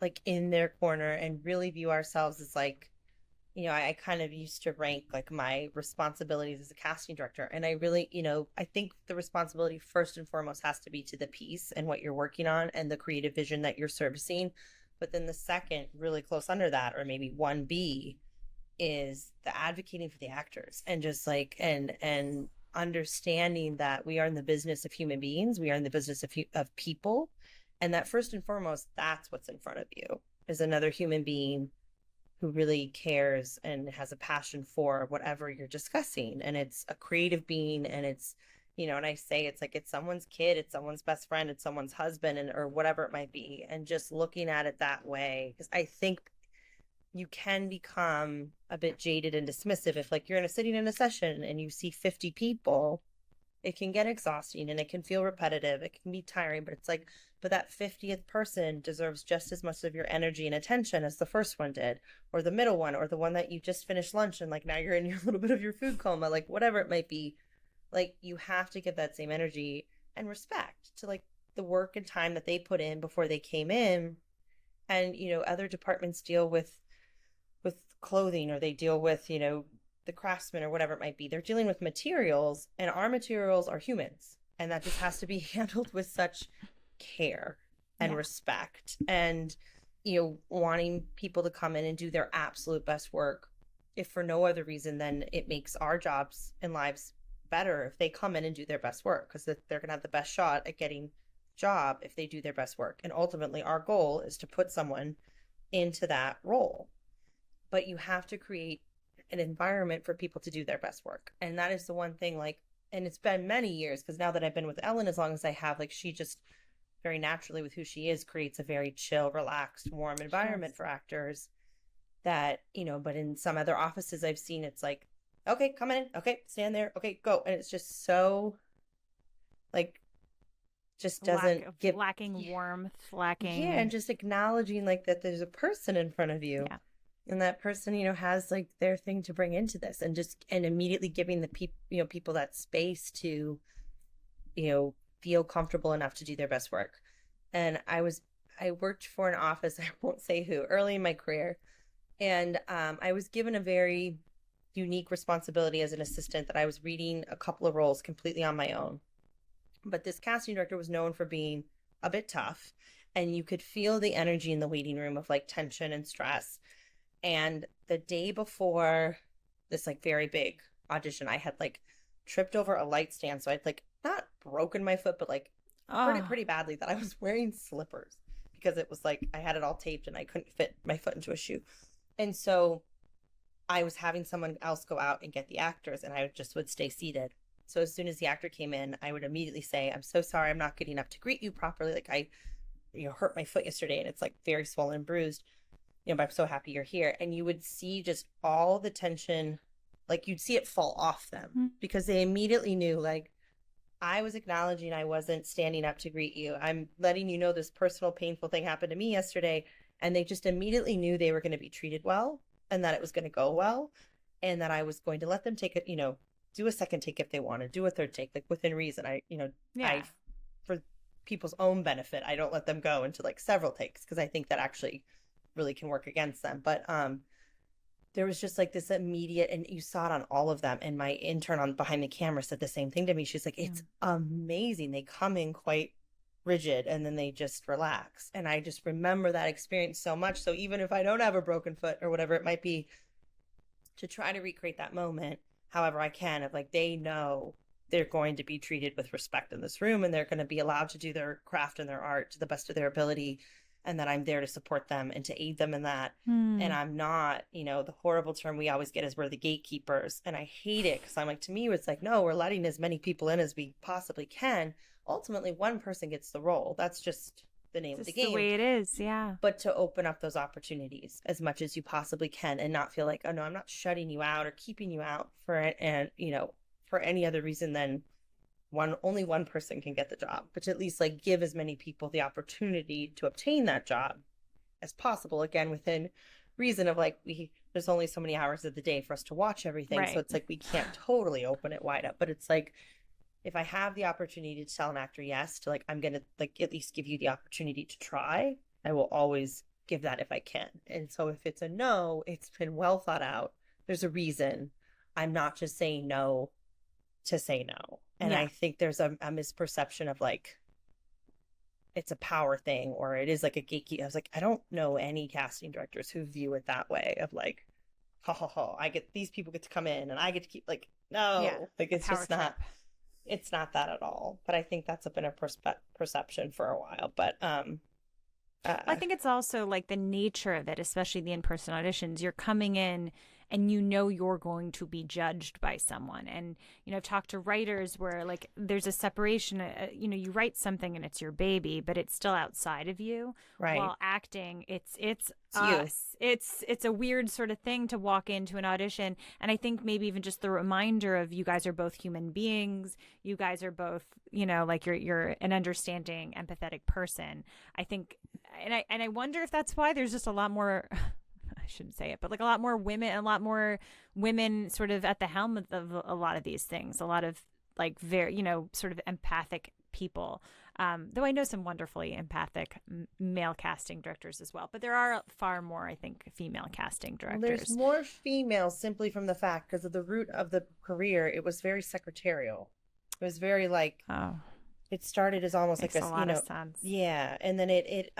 like, in their corner and really view ourselves as, like, you know, I kind of used to rank, like, my responsibilities as a casting director. And I really, you know, I think the responsibility first and foremost has to be to the piece and what you're working on and the creative vision that you're servicing. But then the second, really close under that, or maybe 1B, is the advocating for the actors and just, like, and understanding that we are in the business of human beings. We are in the business of people. And that first and foremost, that's what's in front of you, is another human being who really cares and has a passion for whatever you're discussing. And it's a creative being, and it's, And I say it's like it's someone's kid, it's someone's best friend, it's someone's husband, and or whatever it might be, and just looking at it that way, because I think you can become a bit jaded and dismissive if like you're sitting in a session and you see 50 people. It can get exhausting and it can feel repetitive, it can be tiring, but it's like, but that 50th person deserves just as much of your energy and attention as the first one did, or the middle one, or the one that you just finished lunch and like now you're in your little bit of your food coma, like whatever it might be. Like you have to give that same energy and respect to like the work and time that they put in before they came in. And other departments deal with clothing, or they deal with the craftsmen or whatever it might be. They're dealing with materials, and our materials are humans, and that just has to be handled with such care and respect, and wanting people to come in and do their absolute best work, if for no other reason than it makes our jobs and lives better if they come in and do their best work, because they're going to have the best shot at getting the job if they do their best work. And ultimately our goal is to put someone into that role, but you have to create an environment for people to do their best work. And that is the one thing, like, and it's been many years, because now that I've been with Ellen as long as I have, like, she just very naturally with who she is creates a very chill, relaxed, warm environment for actors that, but in some other offices I've seen, it's like, okay, come in, okay, stand there, okay, go. And it's just so like, just doesn't lacking warmth, lacking. Yeah, and just acknowledging like that there's a person in front of you. Yeah. And that person, has like their thing to bring into this, and immediately giving the people that space to, feel comfortable enough to do their best work. And I worked for an office, I won't say who, early in my career. And I was given a very unique responsibility as an assistant, that I was reading a couple of roles completely on my own. But this casting director was known for being a bit tough, and you could feel the energy in the waiting room of like tension and stress. And the day before this like very big audition, I had like tripped over a light stand. So I'd like not broken my foot, but like pretty badly, that I was wearing slippers, because it was like I had it all taped and I couldn't fit my foot into a shoe. And so I was having someone else go out and get the actors, and I just would stay seated. So as soon as the actor came in, I would immediately say, I'm so sorry, I'm not getting up to greet you properly. Like I hurt my foot yesterday and it's like very swollen and bruised. But I'm so happy you're here. And you would see just all the tension, like you'd see it fall off them, because they immediately knew, like, I was acknowledging I wasn't standing up to greet you. I'm letting you know this personal, painful thing happened to me yesterday. And they just immediately knew they were going to be treated well, and that it was going to go well, and that I was going to let them take it, do a second take if they want to, do a third take, like within reason. I for people's own benefit, I don't let them go into like several takes, because I think that actually really can work against them. But there was just like this immediate, and you saw it on all of them. And my intern on behind the camera said the same thing to me. She's like, it's amazing. They come in quite rigid and then they just relax. And I just remember that experience so much. So even if I don't have a broken foot or whatever it might be, to try to recreate that moment however I can, of like, they know they're going to be treated with respect in this room, and they're going to be allowed to do their craft and their art to the best of their ability, and that I'm there to support them and to aid them in that. And I'm not, the horrible term we always get is we're the gatekeepers. And I hate it, because I'm like, to me, it's like, no, we're letting as many people in as we possibly can. Ultimately, one person gets the role. That's just the name of the game. The way it is, yeah. But to open up those opportunities as much as you possibly can, and not feel like, oh no, I'm not shutting you out or keeping you out for it, and for any other reason than only one person can get the job. But to at least like give as many people the opportunity to obtain that job as possible, again within reason of like, there's only so many hours of the day for us to watch everything, right. So it's like we can't totally open it wide up, but it's like, if I have the opportunity to tell an actor yes, to like, I'm gonna like at least give you the opportunity to try, I will always give that if I can. And so if it's a no, it's been well thought out, there's a reason. I'm not just saying no to say no. And I think there's a misperception of like, it's a power thing, or it is like a gatekeeper. I was like, I don't know any casting directors who view it that way, of like, these people get to come in and I get to keep, like, no, like it's just not, it's not that at all. But I think that's been a perception for a while. But I think it's also like the nature of it, especially the in-person auditions. You're coming in and you know you're going to be judged by someone. And I've talked to writers where like there's a separation. You write something and it's your baby, but it's still outside of you. Right. While acting, it's us. It's a weird sort of thing to walk into an audition, and I think maybe even just the reminder of you guys are both human beings. You guys are both, like you're an understanding, empathetic person. I think, and I wonder if that's why there's just a lot more. I shouldn't say it, but like a lot more women sort of at the helm of a lot of these things. A lot of like very, sort of empathic people. Though I know some wonderfully empathic male casting directors as well. But there are far more, I think, female casting directors. There's more females simply from the fact, because of the root of the career, it was very secretarial. It was very like, it started as almost Makes like a lot of sense. Yeah. And then it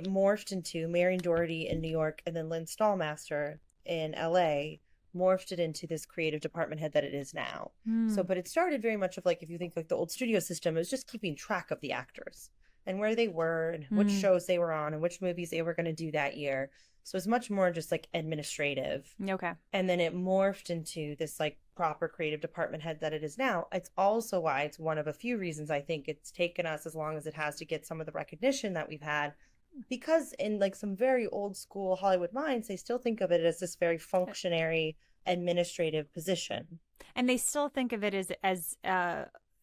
morphed into Marion Doherty in New York, and then Lynn Stallmaster in LA morphed it into this creative department head that it is now. So, but it started very much of like, if you think like the old studio system, it was just keeping track of the actors and where they were and which shows they were on and which movies they were going to do that year. So it's much more just like administrative. Okay. And then it morphed into this like proper creative department head that it is now. It's also why it's one of a few reasons I think it's taken us as long as it has to get some of the recognition that we've had. Because in like some very old school Hollywood minds, they still think of it as this very functionary administrative position. And they still think of it as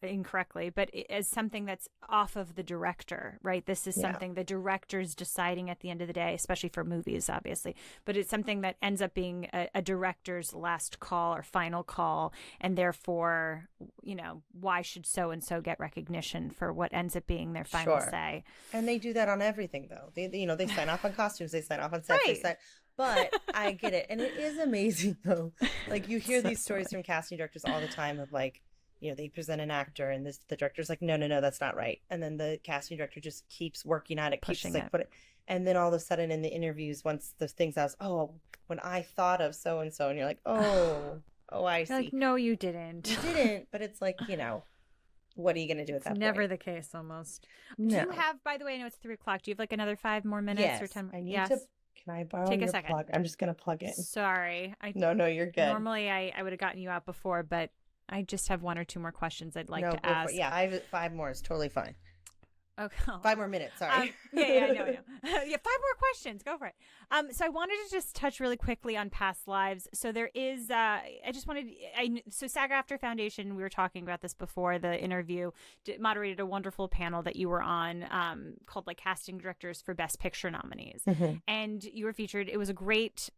incorrectly, but as something that's off of the director, right? This is something the director's deciding at the end of the day, especially for movies, obviously. But it's something that ends up being a director's last call or final call. And therefore, why should so-and-so get recognition for what ends up being their final say? And they do that on everything, though. They sign off on costumes, they sign off on sets, right. But I get it. And it is amazing, though. Like, you hear these stories from casting directors all the time of, like, they present an actor and the director's like, no, that's not right. And then the casting director just keeps working on it, pushing keeps like, and then all of a sudden in the interviews, once the things I was, when I thought of so-and-so, and you're like, I see. Like, no, you didn't. You didn't, but it's like, what are you going to do at that Never point? the case, almost. No. Do you have, by the way, I know it's 3:00. Do you have like another 5 more minutes or 10? I need to. Can I borrow Take a your second. plug? I'm just going to plug in. Sorry. No, you're good. Normally, I would have gotten you out before, but I just have 1 or 2 more questions I'd like to ask. Yeah, I have 5 more. It's totally fine. Okay. 5 more minutes. Sorry. I know. Yeah, 5 more questions. Go for it. So I wanted to just touch really quickly on past lives. So there is, so SAG-AFTRA Foundation, we were talking about this before the interview, moderated a wonderful panel that you were on called like Casting Directors for Best Picture nominees. Mm-hmm. And you were featured. It was a great,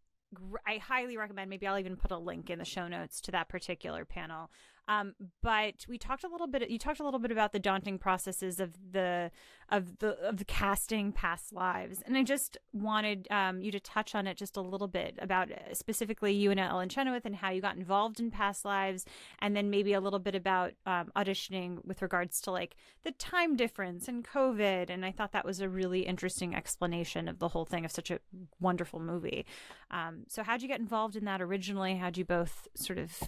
I highly recommend, maybe I'll even put a link in the show notes to that particular panel. But you talked a little bit about the daunting processes of the casting past lives, and I just wanted you to touch on it just a little bit about specifically you and Ellen Chenoweth and how you got involved in past lives, and then maybe a little bit about auditioning with regards to like the time difference and COVID. And I thought that was a really interesting explanation of the whole thing of such a wonderful movie. So how'd you get involved in that originally? How'd you both sort of...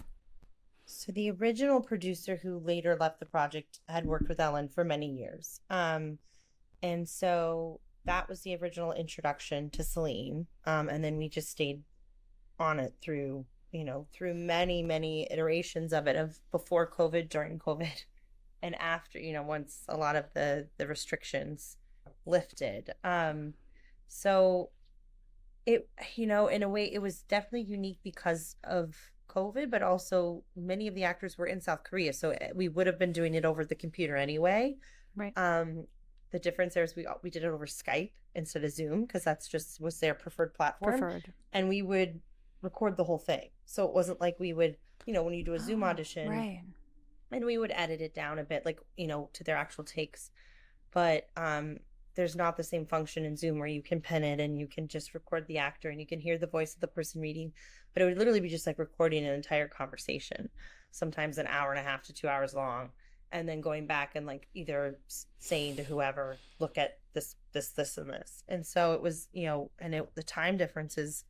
So the original producer who later left the project had worked with Ellen for many years. And so that was the original introduction to Celine. And then we just stayed on it through many, many iterations of it, of before COVID, during COVID, and after, once a lot of the restrictions lifted. So it, in a way, it was definitely unique because of COVID, but also many of the actors were in South Korea, so we would have been doing it over the computer anyway. Right. The difference there is we did it over Skype instead of Zoom, because that's just was their preferred platform. And we would record the whole thing, so it wasn't like we would, when you do a Zoom audition, right, and we would edit it down a bit, like to their actual takes, but there's not the same function in Zoom where you can pin it and you can just record the actor and you can hear the voice of the person reading. But it would literally be just like recording an entire conversation, sometimes an hour and a half to 2 hours long, and then going back and like either saying to whoever, look at this, and this. And so it was, the time difference is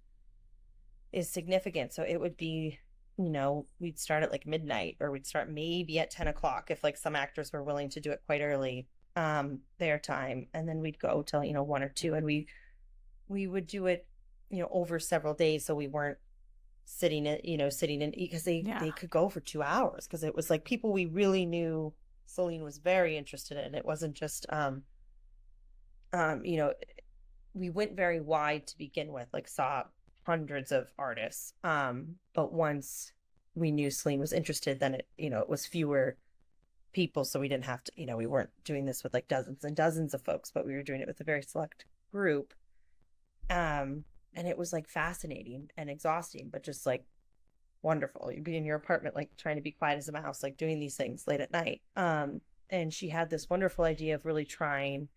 significant. So it would be, we'd start at like midnight, or we'd start maybe at 10 o'clock if like some actors were willing to do it quite early. Their time, and then we'd go till 1 or 2, and we would do it over several days, so we weren't sitting in, because Yeah. they could go for 2 hours, because it was like people we really knew Celine was very interested in. It wasn't just you know, we went very wide to begin with, like saw hundreds of artists. But once we knew Celine was interested, then it was fewer people, so we didn't have to, we weren't doing this with like dozens and dozens of folks, but we were doing it with a very select group. And it was like fascinating and exhausting, but just like wonderful. You'd be in your apartment, like trying to be quiet as a mouse, like doing these things late at night. And she had this wonderful idea of really trying,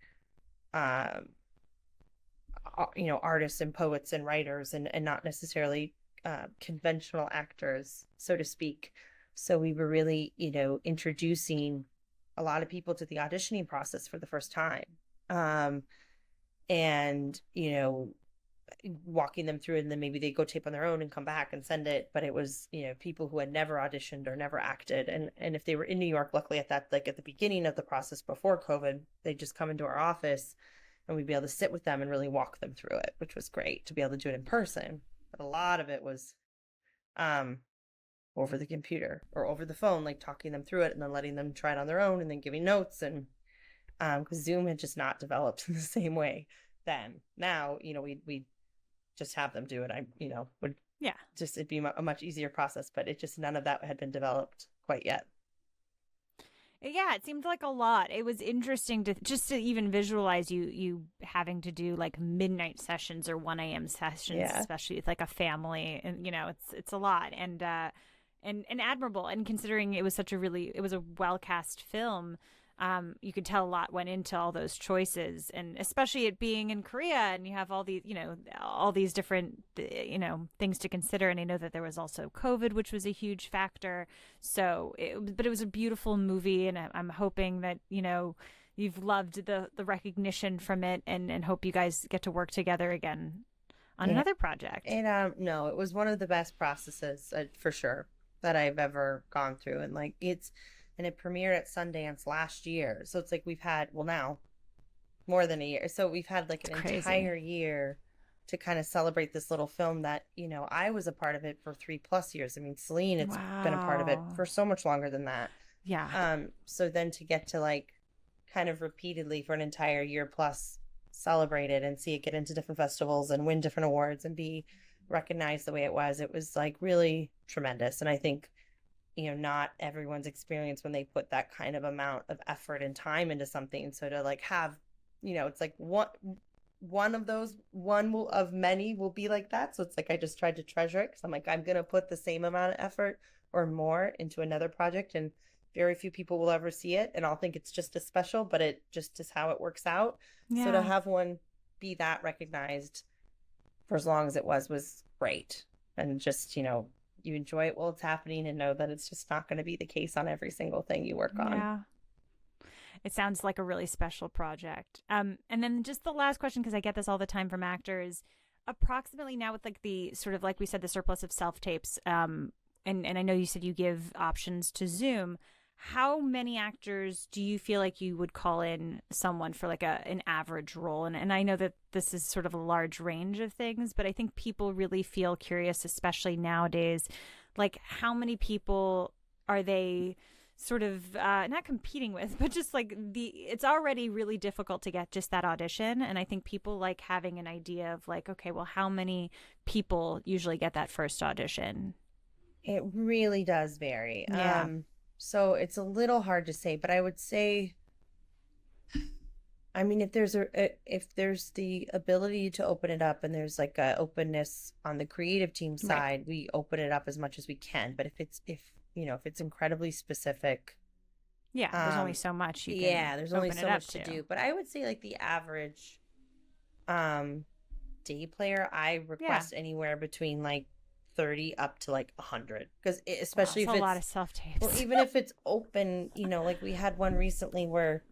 artists and poets and writers, and not necessarily conventional actors, so to speak. So we were really, introducing a lot of people to the auditioning process for the first time. And, walking them through it, and then maybe they go tape on their own and come back and send it. But it was, people who had never auditioned or never acted. And if they were in New York, luckily at the beginning of the process before COVID, they'd just come into our office and we'd be able to sit with them and really walk them through it, which was great to be able to do it in person. But a lot of it was over the computer or over the phone, like talking them through it and then letting them try it on their own and then giving notes. And because Zoom had just not developed in the same way then. Now, we just have them do it. It'd be a much easier process, but none of that had been developed quite yet. Yeah, it seemed like a lot. It was interesting to even visualize you having to do like midnight sessions or 1 a.m. sessions, especially with like a family, and it's a lot, and admirable. And considering it was a well cast film, you could tell a lot went into all those choices, and especially it being in Korea, and you have all these different things to consider. And I know that there was also COVID, which was a huge factor. So, but it was a beautiful movie, and I'm hoping that you've loved the recognition from it, and hope you guys get to work together again on another project. And no, it was one of the best processes for sure that I've ever gone through, and and it premiered at Sundance last year. So it's like we've had, now more than a year. So we've had like an entire year to kind of celebrate this little film that, I was a part of it for 3+ years. I mean, Celine, it's been a part of it for so much longer than that. Yeah. So then to get to like kind of repeatedly for an entire year plus celebrate it and see it get into different festivals and win different awards and be recognized the way it was like really tremendous. And I think, not everyone's experience when they put that kind of amount of effort and time into something. So to like have, it's like one of those, of many will be like that. So it's like I just tried to treasure it, because I'm like, I'm going to put the same amount of effort or more into another project, and very few people will ever see it. And I'll think it's just as special, but it just is how it works out. Yeah. So to have one be that recognized for as long as it was great. And just, you enjoy it while it's happening, and know that it's just not going to be the case on every single thing you work on. Yeah. It sounds like a really special project. And then just the last question, because I get this all the time from actors, approximately now with like the sort of, like we said, the surplus of self-tapes, and I know you said you give options to Zoom, how many actors do you feel like you would call in someone for like an average role? And I know that this is sort of a large range of things, but I think people really feel curious, especially nowadays, like how many people are they sort of not competing with, but just like it's already really difficult to get just that audition. And I think people like having an idea of like, okay, well, how many people usually get that first audition? It really does vary. Yeah. So it's a little hard to say, but I would say, I mean, if there's the ability to open it up, and there's like a openness on the creative team side, right, we open it up as much as we can. But if it's incredibly specific, there's only so much you can. There's only so much to do. But I would say like the average day player, I request anywhere between like 30 up to like 100, because especially if it's a lot of self-tapes. Well, even if it's open, like we had one recently where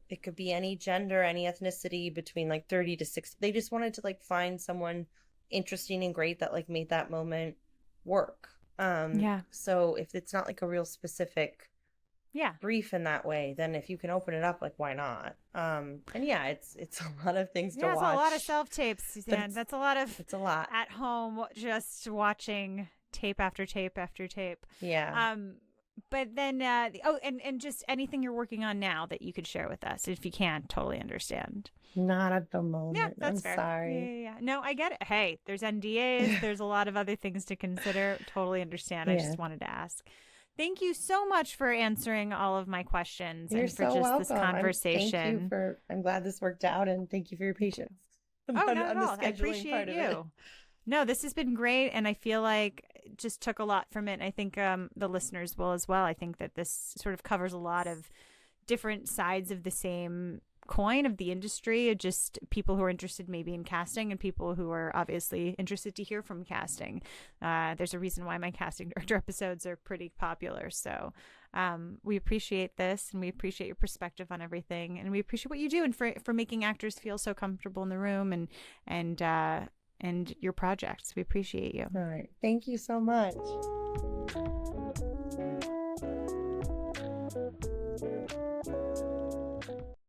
it could be any gender, any ethnicity, between like 30 to 60. They just wanted to like find someone interesting and great that like made that moment work. So if it's not like a real specific brief in that way, then if you can open it up, like why not? And it's a lot of things to watch. It's a lot of self-tapes, Suzanne. It's a lot at home just watching tape after tape after tape. Yeah. But then, and just anything you're working on now that you could share with us. If you can't, totally understand. Not at the moment. Yeah, that's I'm fair. sorry. Yeah. No, I get it. Hey, there's NDAs. There's a lot of other things to consider. Totally understand. I just wanted to ask. Thank you so much for answering all of my questions. You're and for so just welcome. this conversation. I'm glad this worked out, and thank you for your patience. Not at all. I appreciate you. No, this has been great, and I feel like it just took a lot from it. And I think the listeners will as well. I think that this sort of covers a lot of different sides of the same coin of the industry, just people who are interested maybe in casting and people who are obviously interested to hear from casting. There's a reason why my casting director episodes are pretty popular. So we appreciate this, and we appreciate your perspective on everything, and we appreciate what you do and for making actors feel so comfortable in the room and your projects. We appreciate you. All right. Thank you so much.